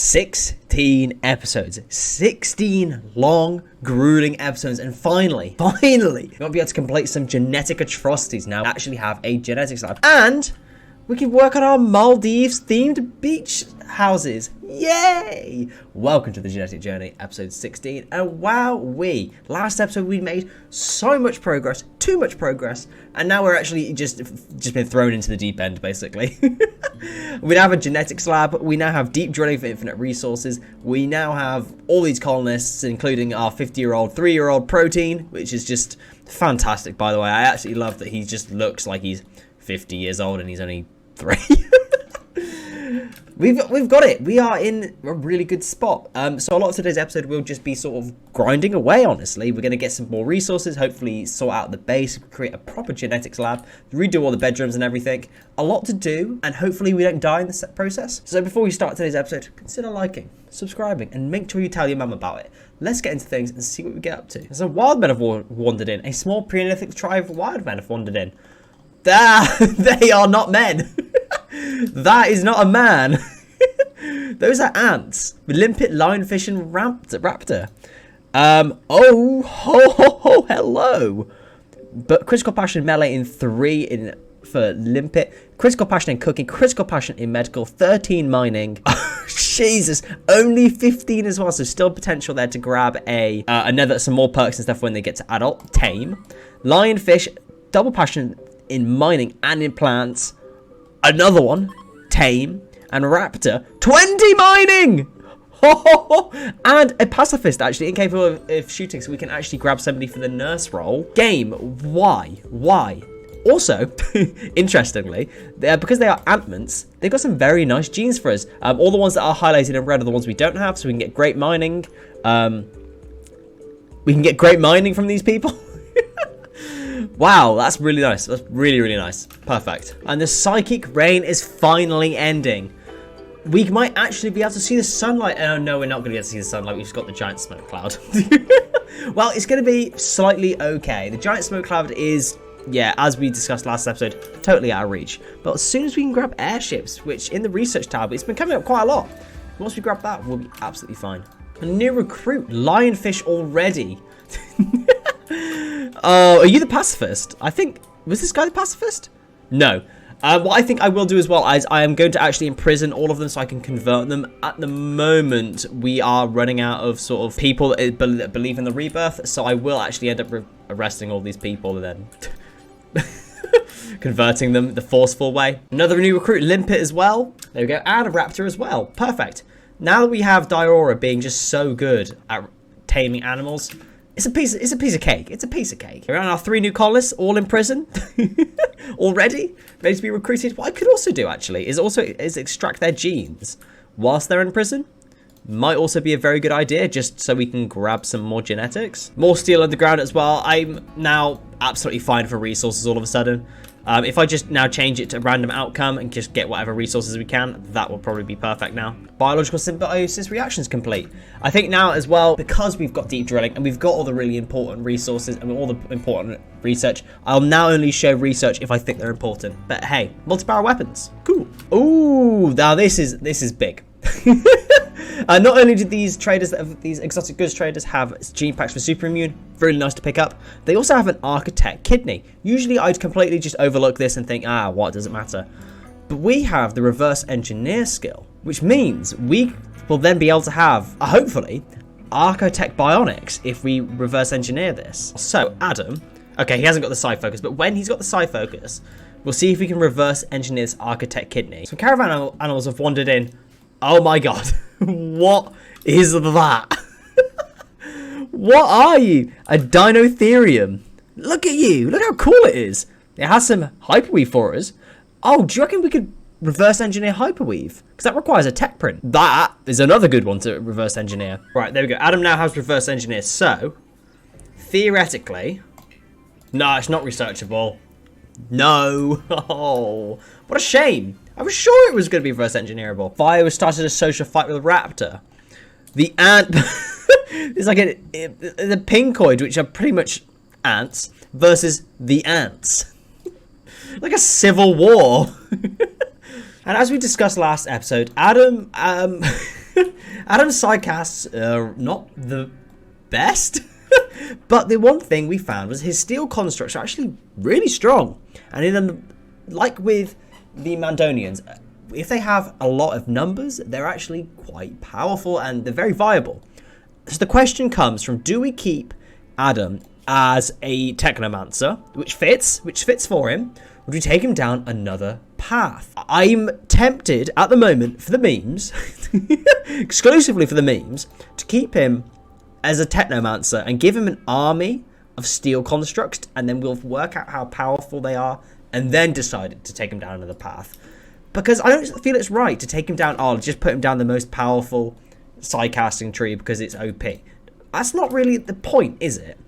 16 episodes, 16 long, grueling episodes, and finally, we're gonna be able to complete some genetic atrocities now. We actually have a genetics lab, and we can work on our Maldives themed beach houses. Yay! Welcome to the Genetic Journey, episode 16. And wowee, last episode we made so much progress, too much progress, and now we're actually just been thrown into the deep end, basically. We now have a genetics lab, we now have deep drilling for infinite resources, we now have all these colonists, including our 50-year-old, 3-year-old protein, which is just fantastic, by the way. I actually love that he just looks like he's 50 years old and he's only 3. We've got it. We are in a really good spot. So a lot of today's episode will just be sort of grinding away, honestly. We're going to get some more resources, hopefully sort out the base, create a proper genetics lab, redo all the bedrooms and everything. A lot to do, and hopefully we don't die in the process. So before we start today's episode, consider liking, subscribing, and make sure you tell your mum about it. Let's get into things and see what we get up to. So wild men have wandered in. A small Preolithic tribe of wild men have wandered in. They are not men. That is not a man. Those are ants. Limpet, lionfish, and raptor. Hello. But critical passion melee in 3 for limpet. Critical passion in cooking. Critical passion in medical. 13 mining. Jesus, only 15 as well. So still potential there to grab some more perks and stuff when they get to adult. Tame. Lionfish, double passion in mining and in plants. Another one, tame, and raptor, 20 mining! And a pacifist, actually, incapable of shooting, so we can actually grab somebody for the nurse role. Game, why? Also, interestingly, because they are antments, they've got some very nice genes for us. All the ones that are highlighted in red are the ones we don't have, so we can get great mining. We can get great mining from these people. Wow, that's really nice. That's really, really nice. Perfect. And the psychic rain is finally ending. We might actually be able to see the sunlight. Oh, no, we're not going to be able to see the sunlight. We've just got the giant smoke cloud. Well, it's going to be slightly okay. The giant smoke cloud is, yeah, as we discussed last episode, totally out of reach. But as soon as we can grab airships, which in the research tab, it's been coming up quite a lot. Once we grab that, we'll be absolutely fine. A new recruit. Lionfish already. Oh, are you the pacifist? I think, was this guy the pacifist? No. What I think I will do as well is I am going to actually imprison all of them so I can convert them. At the moment, we are running out of sort of people that believe in the rebirth, so I will actually end up arresting all these people and then converting them the forceful way. Another new recruit, Limpet as well. There we go, and a raptor as well. Perfect. Now that we have Diora being just so good at taming animals, It's a piece of cake. It's a piece of cake. We're on our 3 new colonists, all in prison. Already? Ready to be recruited. What I could also do, actually, is extract their genes whilst they're in prison. Might also be a very good idea, just so we can grab some more genetics. More steel underground as well. I'm now absolutely fine for resources all of a sudden. If I just now change it to random outcome and just get whatever resources we can, that will probably be perfect now. Biological symbiosis reactions complete. I think now as well, because we've got deep drilling and we've got all the really important resources and all the important research, I'll now only show research if I think they're important. But hey, multi-power weapons, cool. Ooh, now this is big. Not only did these exotic goods traders have gene packs for super immune, really nice to pick up, they also have an architect kidney. Usually I'd completely just overlook this and think, what, does it matter? But we have the reverse engineer skill, which means we will then be able to have, hopefully, architect bionics if we reverse engineer this. So Adam, okay, he hasn't got the psi focus, but when he's got the psi focus, we'll see if we can reverse engineer this architect kidney. Some caravan animals have wandered in. Oh my god. What is that? What are you? A Dinotherium. Look at you. Look how cool it is. It has some hyperweave for us. Oh, do you reckon we could reverse engineer hyperweave? Because that requires a tech print. That is another good one to reverse engineer. Right, there we go. Adam now has reverse engineer. So, theoretically... No, it's not researchable. No. Oh, what a shame. I was sure it was going to be reverse engineerable. Fire was started a social fight with a raptor. The ant... It's like the pinkoid, which are pretty much ants, versus the ants. Like a civil war. And as we discussed last episode, Adam Adam's sidecasts are not the best. But the one thing we found was his steel constructs are actually really strong. And in them, like with the Mandonians, if they have a lot of numbers, they're actually quite powerful and they're very viable. So the question comes from, do we keep Adam as a Technomancer, which fits for him, or do we take him down another path? I'm tempted at the moment for the memes, exclusively for the memes, to keep him as a Technomancer and give him an army of steel constructs, and then we'll work out how powerful they are and then decide to take him down another path. Because I don't feel it's right to take him down, just put him down the most powerful sidecasting tree because it's OP. That's not really the point, is it?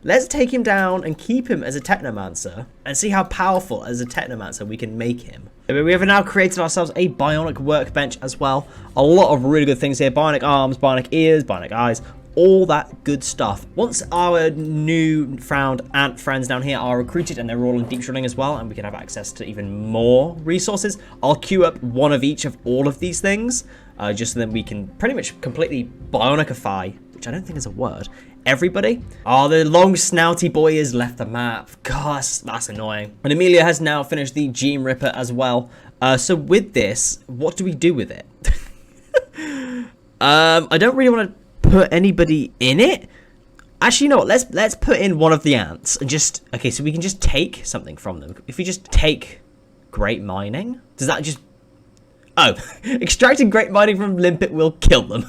Let's take him down and keep him as a Technomancer and see how powerful as a Technomancer we can make him. We have now created ourselves a bionic workbench as well. A lot of really good things here. Bionic arms, bionic ears, bionic eyes, all that good stuff. Once our new found ant friends down here are recruited and they're all in deep drilling as well, and we can have access to even more resources, I'll queue up one of each of all of these things, just so that we can pretty much completely bionicify, which I don't think is a word, everybody. Oh, the long snouty boy has left the map. Gosh, that's annoying. And Amelia has now finished the Gene Ripper as well. So with this, what do we do with it? I don't really want to put anybody in it. Actually, you know what? Let's put in one of the ants and just, okay, so we can just take something from them. If we just take great mining, does that just, oh, extracting great mining from Limpet will kill them.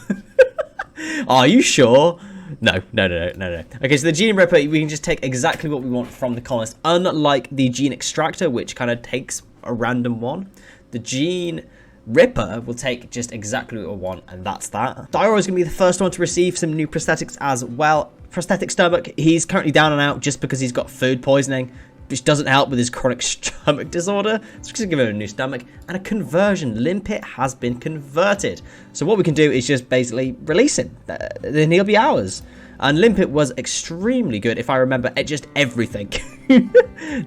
Are you sure? No. Okay, so the Gene Ripper, we can just take exactly what we want from the colonist, unlike the Gene Extractor, which kind of takes a random one. The Gene Ripper will take just exactly what we want, and that's that. Dior is going to be the first one to receive some new prosthetics as well. Prosthetic stomach, he's currently down and out just because he's got food poisoning, which doesn't help with his chronic stomach disorder. So we're just going to give him a new stomach. And a conversion. Limpet has been converted. So what we can do is just basically release him. Then he'll be ours. And Limpet was extremely good, if I remember, at just everything.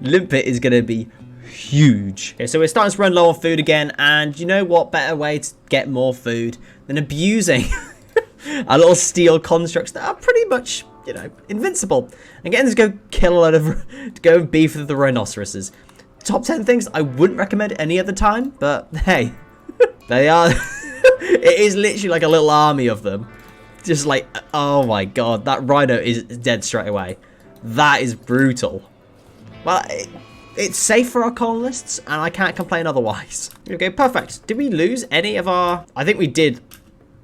Limpet is going to be huge. Okay, so we're starting to run low on food again, and you know what better way to get more food than abusing our little steel constructs that are pretty much, you know, invincible, and getting to go kill a lot of, to go and beef with the rhinoceroses. Top 10 things I wouldn't recommend any other time, but hey, they are, it is literally like a little army of them. Just like, oh my god, that rhino is dead straight away. That is brutal. Well, it's safe for our colonists, and I can't complain otherwise. Okay, perfect. Did we lose any of our... I think we did.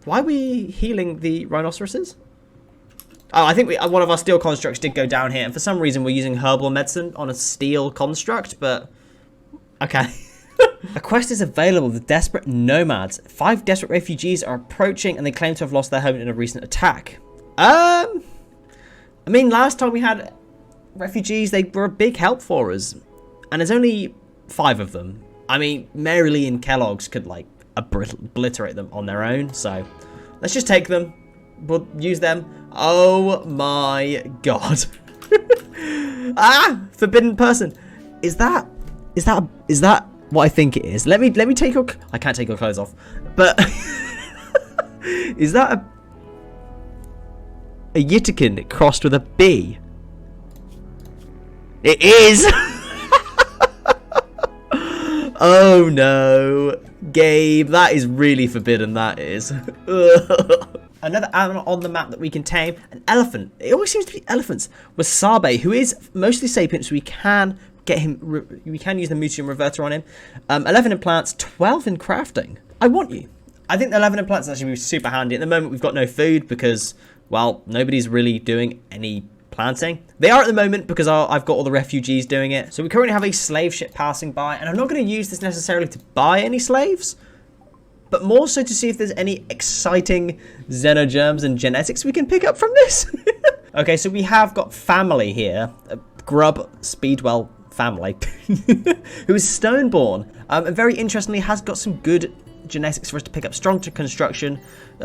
Why are we healing the rhinoceroses? Oh, I think one of our steel constructs did go down here, and for some reason we're using herbal medicine on a steel construct, but... Okay. A quest is available with desperate nomads. 5 desperate refugees are approaching, and they claim to have lost their home in a recent attack. I mean, last time we had refugees, they were a big help for us. And there's only 5 of them. I mean, Mary Lee and Kellogg's could, like, obliterate them on their own. So, let's just take them. We'll use them. Oh, my God. Ah! Forbidden person. Is that what I think it is? Let me take your... I can't take your clothes off. But... is that a Yitikin crossed with a bee? It is! Oh no, Gabe, that is really forbidden, that is. Another animal on the map that we can tame, an elephant. It always seems to be elephants. Wasabe, who is mostly sapient, so we can get him, we can use the Museum Reverter on him. 11 in plants, 12 in crafting. I want you. I think the 11 in plants is actually super handy. At the moment, we've got no food because, well, nobody's really doing any planting. They are at the moment because I've got all the refugees doing it. So we currently have a slave ship passing by, and I'm not going to use this necessarily to buy any slaves, but more so to see if there's any exciting xenogerms and genetics we can pick up from this. Okay, so we have got family here, a Grub Speedwell family, who is stoneborn, and very interestingly has got some good genetics for us to pick up. Strong construction,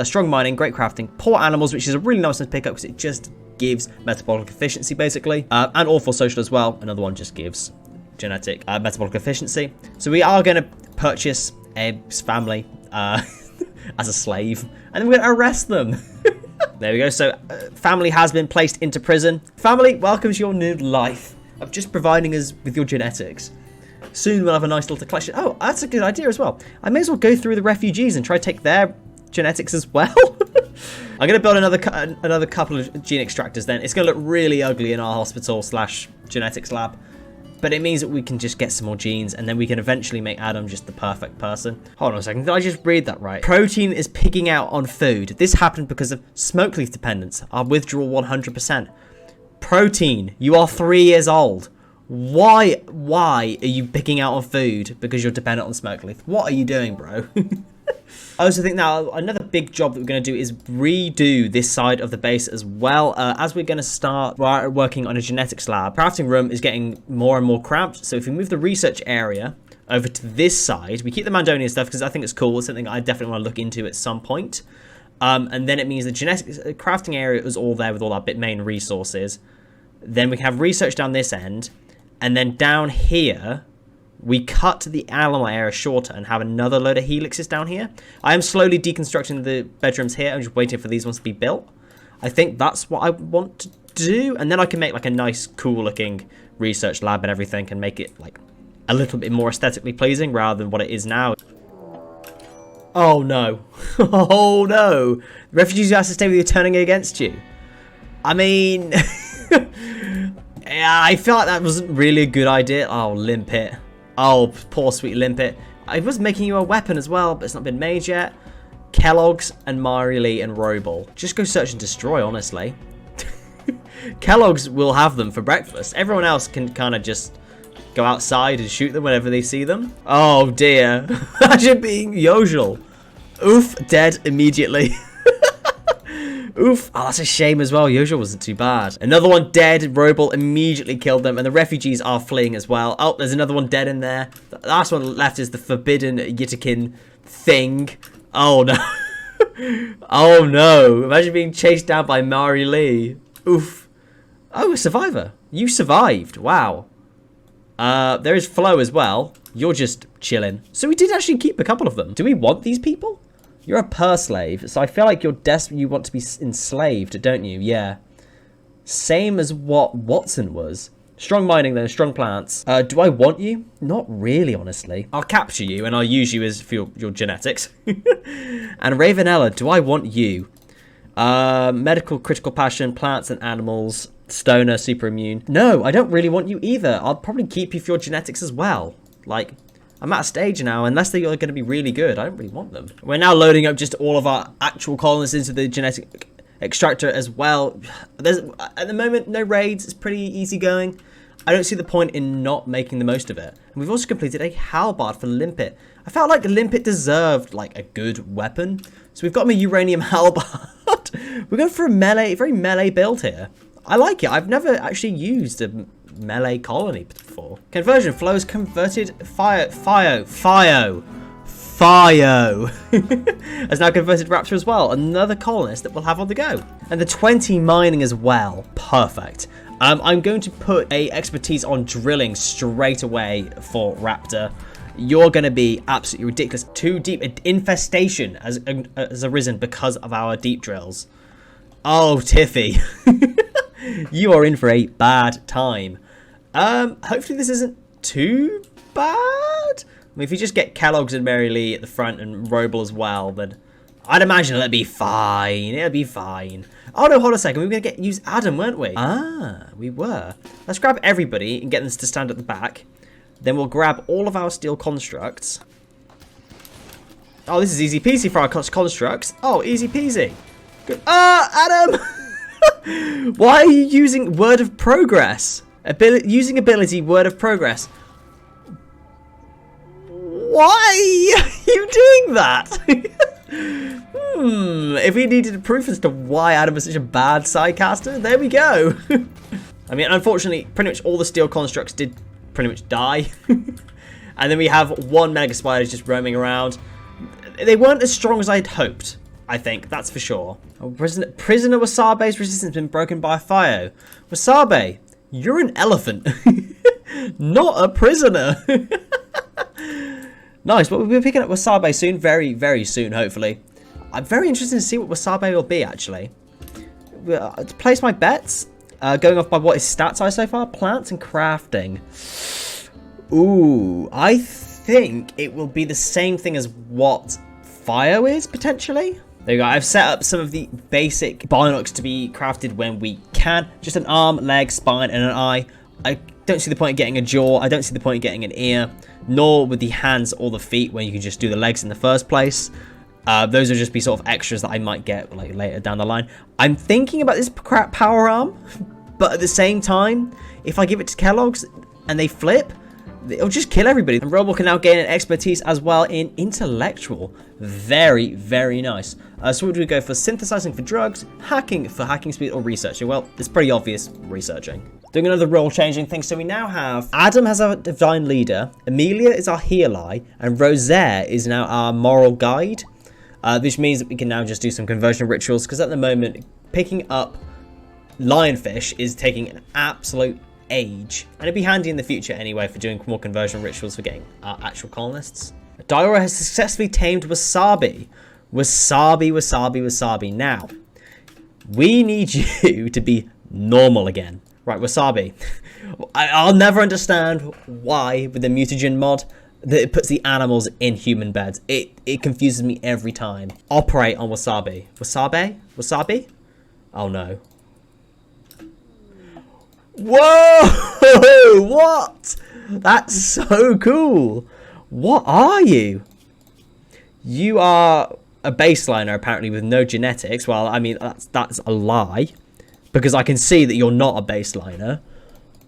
strong mining, great crafting, poor animals, which is a really nice one to pick up because it just gives metabolic efficiency basically, and awful social as well. Another one just gives genetic metabolic efficiency. So we are going to purchase Ebb's family. as a slave. And then we're going to arrest them. There we go. So family has been placed into prison. Family, welcome to your new life of just providing us with your genetics. Soon we'll have a nice little collection. Oh, that's a good idea as well. I may as well go through the refugees and try to take their genetics as well. I'm going to build another couple of gene extractors then. It's going to look really ugly in our hospital / genetics lab. But it means that we can just get some more genes and then we can eventually make Adam just the perfect person. Hold on a second. Did I just read that right? Protein is pigging out on food. This happened because of smoke leaf dependence. Our withdrawal 100%. Protein, you are 3 years old. Why are you picking out on food because you're dependent on smoke leaf? What are you doing, bro? I also think now another big job that we're going to do is redo this side of the base as well. As we're going to start working on a genetics lab, crafting room is getting more and more cramped. So if we move the research area over to this side, we keep the Mandonian stuff because I think it's cool. It's something I definitely want to look into at some point. And then it means the genetics crafting area is all there with all our main resources. Then we can have research down this end. And then down here, we cut the animal area shorter and have another load of helixes down here. I am slowly deconstructing the bedrooms here. I'm just waiting for these ones to be built. I think that's what I want to do. And then I can make like a nice, cool looking research lab and everything and make it like a little bit more aesthetically pleasing rather than what it is now. Oh no. Oh no. Refugees have to stay with you turning against you. I mean, yeah, I feel like that wasn't really a good idea. Oh, Limpet. Oh, poor sweet Limpet. I was making you a weapon as well, but it's not been made yet. Kellogg's and Mari Lee and Roble. Just go search and destroy, honestly. Kellogg's will have them for breakfast. Everyone else can kind of just go outside and shoot them whenever they see them. Oh, dear. Imagine being Yojel. Oof, dead immediately. Oof. Oh, that's a shame as well. Yojel wasn't too bad. Another one dead. Roble immediately killed them. And the refugees are fleeing as well. Oh, there's another one dead in there. The last one left is the forbidden Yitakin thing. Oh, no. Oh, no. Imagine being chased down by Mari Lee. Oof. Oh, a survivor. You survived. Wow. There is Flo as well. You're just chilling. So we did actually keep a couple of them. Do we want these people? You're a purr-slave, so I feel like you're desperate. You want to be enslaved, don't you? Yeah. Same as what Watson was. Strong mining, then. Strong plants. Do I want you? Not really, honestly. I'll capture you, and I'll use you as for your genetics. And Ravenella, do I want you? Medical, critical passion, plants and animals. Stoner, super immune. No, I don't really want you either. I'll probably keep you for your genetics as well. Like, I'm at a stage now, unless they are going to be really good, I don't really want them. We're now loading up just all of our actual colonists into the genetic extractor as well. There's, at the moment, no raids. It's pretty easy going. I don't see the point in not making the most of it. And we've also completed a halberd for Limpet. I felt like Limpet deserved, like, a good weapon. So we've got him a uranium halberd. We're going for a melee, very melee build here. I like it. I've never actually used a melee colony before. Conversion flows converted Fio has now converted Raptor as well. Another colonist that we'll have on the go. And the 20 mining as well. Perfect. I'm going to put a expertise on drilling straight away for Raptor. You're going to be absolutely ridiculous. Too deep. An infestation has arisen because of our deep drills. Oh, Tiffy. You are in for a bad time. Hopefully this isn't too bad. I mean, if you just get Kellogg's and Mary Lee at the front and Roble as well, then I'd imagine it'll be fine. It'll be fine. Oh no, hold on a second. We were going to use Adam, weren't we? Ah, we were. Let's grab everybody and get them to stand at the back. Then we'll grab all of our steel constructs. Oh, this is easy peasy for our constructs. Oh, easy peasy. Good. Adam! Why are you using Word of Progress? Using ability Word of Progress. Why are you doing that? If we needed proof as to why Adam is such a bad sidecaster, there we go. I mean, unfortunately, pretty much all the steel constructs did pretty much die. And then we have one Mega Spider just roaming around. They weren't as strong as I'd hoped. I think, that's for sure. Oh, Prisoner Wasabe's resistance has been broken by Fio. Wasabe, you're an elephant. Not a prisoner. Nice, but we'll be picking up Wasabe soon. Very, very soon, hopefully. I'm very interested to see what Wasabi will be, actually. To place my bets, going off by what his stats are so far, plants and crafting. Ooh, I think it will be the same thing as what Fio is, potentially. There you go. I've set up some of the basic binocs to be crafted when we can. Just an arm, leg, spine, and an eye. I don't see the point of getting a jaw. I don't see the point of getting an ear, nor with the hands or the feet when you can just do the legs in the first place. Those will just be sort of extras that I might get like later down the line. I'm thinking about this power arm, but at the same time, if I give it to Kellogg's and they flip, it'll just kill everybody. And Robo can now gain an expertise as well in intellectual. Very, very nice. So would we go for synthesizing for drugs, hacking for hacking speed, or researching? Well, it's pretty obvious researching. Doing another role changing thing. So we now have Adam has our divine leader, Amelia is our healer, and Rosaire is now our moral guide. Which means that we can now just do some conversion rituals, because at the moment, picking up lionfish is taking an absolute age. And it'd be handy in the future anyway for doing more conversion rituals for getting actual colonists. Diora has successfully tamed Wasabi. Wasabi, Wasabi, Wasabi. Now, we need you to be normal again. Right, Wasabi. I'll never understand why with the mutagen mod that it puts the animals in human beds. It confuses me every time. Operate on Wasabi. Wasabi? Wasabi? Oh no. Whoa! What? That's so cool. What are you? You are a baseliner apparently with no genetics. Well, I mean, that's a lie. Because I can see that you're not a baseliner.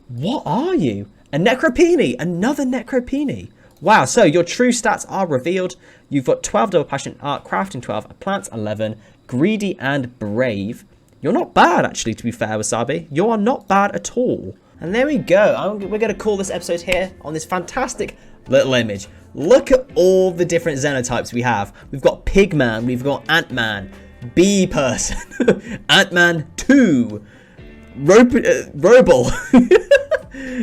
What are you? A Necropini. Another Necropini. Wow, so your true stats are revealed. You've got 12 double passion, art, crafting 12, plants 11, greedy and brave. You're not bad, actually, to be fair, Wasabi. You are not bad at all. And there we go. We're going to call this episode here on this fantastic little image. Look at all the different Xenotypes we have. We've got Pigman, we've got Ant-Man, Bee Person, Ant-Man 2, Robel.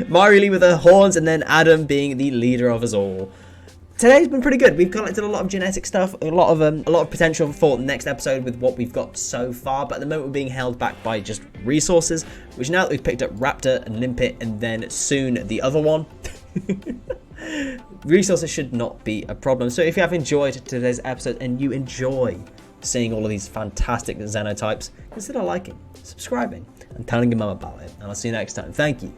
Mario Lee with the horns, and then Adam being the leader of us all. Today's been pretty good. We've collected a lot of genetic stuff, a lot of potential for the next episode with what we've got so far. But at the moment, we're being held back by just resources. Which now that we've picked up Raptor and Limpet, and then soon the other one, resources should not be a problem. So if you have enjoyed today's episode and you enjoy seeing all of these fantastic Xenotypes, consider liking, subscribing, and telling your mum about it. And I'll see you next time. Thank you.